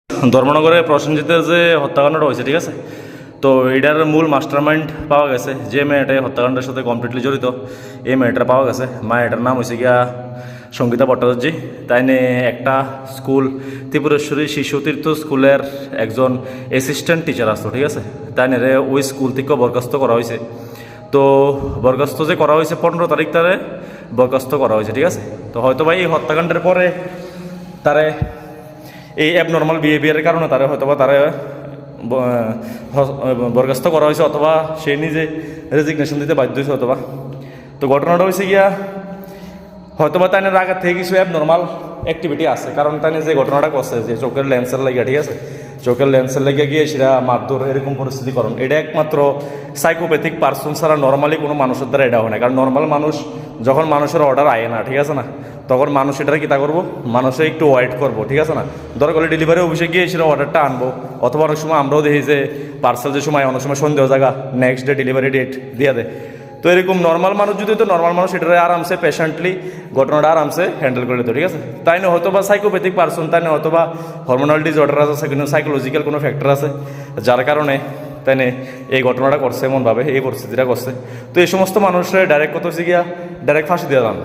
ধর্মনগরে প্রসেনজিতের যে হত্যাকাণ্ডটা হয়েছে, ঠিক আছে, তো এটার মূল মাস্টার মাইন্ড পাওয়া গেছে। যে মেয়েটাই হত্যাকাণ্ডের সাথে কমপ্লিটলি জড়িত, এই মেয়েটার পাওয়া গেছে। মেয়েটার নাম হয়েছে গিয়া সঙ্গীতা ভট্টাচার্য। তাই নিয়ে একটা স্কুল, ত্রিপুরেশ্বরী শিশুতীর্থ স্কুলের একজন অ্যাসিস্ট্যান্ট টিচার আসতো, ঠিক আছে। তাই নিয়ে ওই স্কুল থেকে বরখাস্ত করা হয়েছে। তো বরখাস্ত যে করা হয়েছে 15 তারিখ তারে বরখাস্ত করা হয়েছে, ঠিক আছে। তো হয়তো ভাই এই হত্যাকাণ্ডের পরে তারে এই অ্যাবনর্মাল বিহেভিয়ারের কারণে তারা হয়তোবা তারা বরখাস্ত করা হয়েছে, অথবা সে নিজে রেজিগনেশন দিতে বাধ্য হয়েছে অথবা। তো ঘটনাটা হয়েছে গিয়া হয়তোবা তাই আগের থেকে কিছু অ্যাবনর্মাল অ্যাক্টিভিটি আছে, কারণ তাই যে ঘটনাটা করছে যে চোখের লেন্সের লাগিয়া, ঠিক আছে, চোখের লেন্সের লেগে গিয়ে সেটা মারধর এরকম পরিস্থিতি করণ, এটা একমাত্র সাইকোপ্যাথিক পার্সন ছাড়া নর্মালি কোনো মানুষের দ্বারা এটা হয় না। কারণ নর্মাল মানুষ যখন মানুষের অর্ডার আয় না, ঠিক আছে না, তখন মানুষ এটার কী তা করবো, মানুষে একটু ওয়েট করবো, ঠিক আছে না। দরকার হলে ডেলিভারি অফিসে গিয়ে সেটা অর্ডারটা আনবো, অথবা অনেক সময় আমরাও দেখি যে পার্সেল যে সময় অনেক সময় সন্দেহ জায়গা নেক্সট ডে ডেলিভারি ডেট দিয়ে দেয়। তো এরকম নর্মাল মানুষ যদি, তো নর্মাল মানুষ এটারে আরামসে পেশেন্টলি ঘটনাটা আরামসে হ্যান্ডেল করে দিত, ঠিক আছে। তাই না হয়তো বা সাইকোপ্যাথিক পার্সন, তাই না হয়তো বা হরমোনাল ডিসঅর্ডার আছে, কিন্তু সাইকোলজিক্যাল কোনো ফ্যাক্টর আছে যার কারণে তাই না এই ঘটনাটা করছে, এমনভাবে এই পরিস্থিতিটা করছে। তো এই সমস্ত মানুষরা ডাইরেক্ট কত হচ্ছে গিয়া ডাইরেক্ট ফাঁসি দিয়ে দান,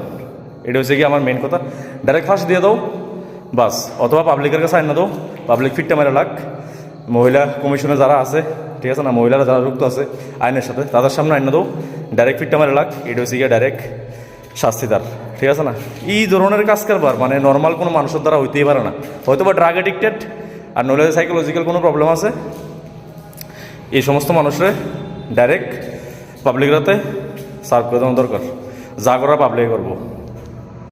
এটা হচ্ছে গিয়ে আমার মেন কথা। ডাইরেক্ট ফাঁসি দিয়ে দাও বাস, অথবা পাবলিকের কাছে আইনা দাও, পাবলিক ফিটটা মেরে লাগ। মহিলা কমিশনে যারা আছে, ঠিক আছে না, মহিলারা যারা যুক্ত আছে আইনের সাথে, তাদের সামনে আইনা দাও, ডাইরেক্ট ফিটটা মেরে লাগ। এটা হচ্ছে গিয়ে ডাইরেক্ট শাস্তিদার, ঠিক আছে না। এই ধরনের কাজ কারবার মানে নর্মাল কোনো মানুষের দ্বারা হইতেই পারে না। হয়তো বা ড্রাগ এডিক্টেড আর নইলে সাইকোলজিক্যাল কোনো প্রবলেম আছে, এই সমস্ত মানুষরে ডাইরেক্ট পাবলিক রাতে সার্ভ করে দেওয়া দরকার। যা করা পাবলিক করবো।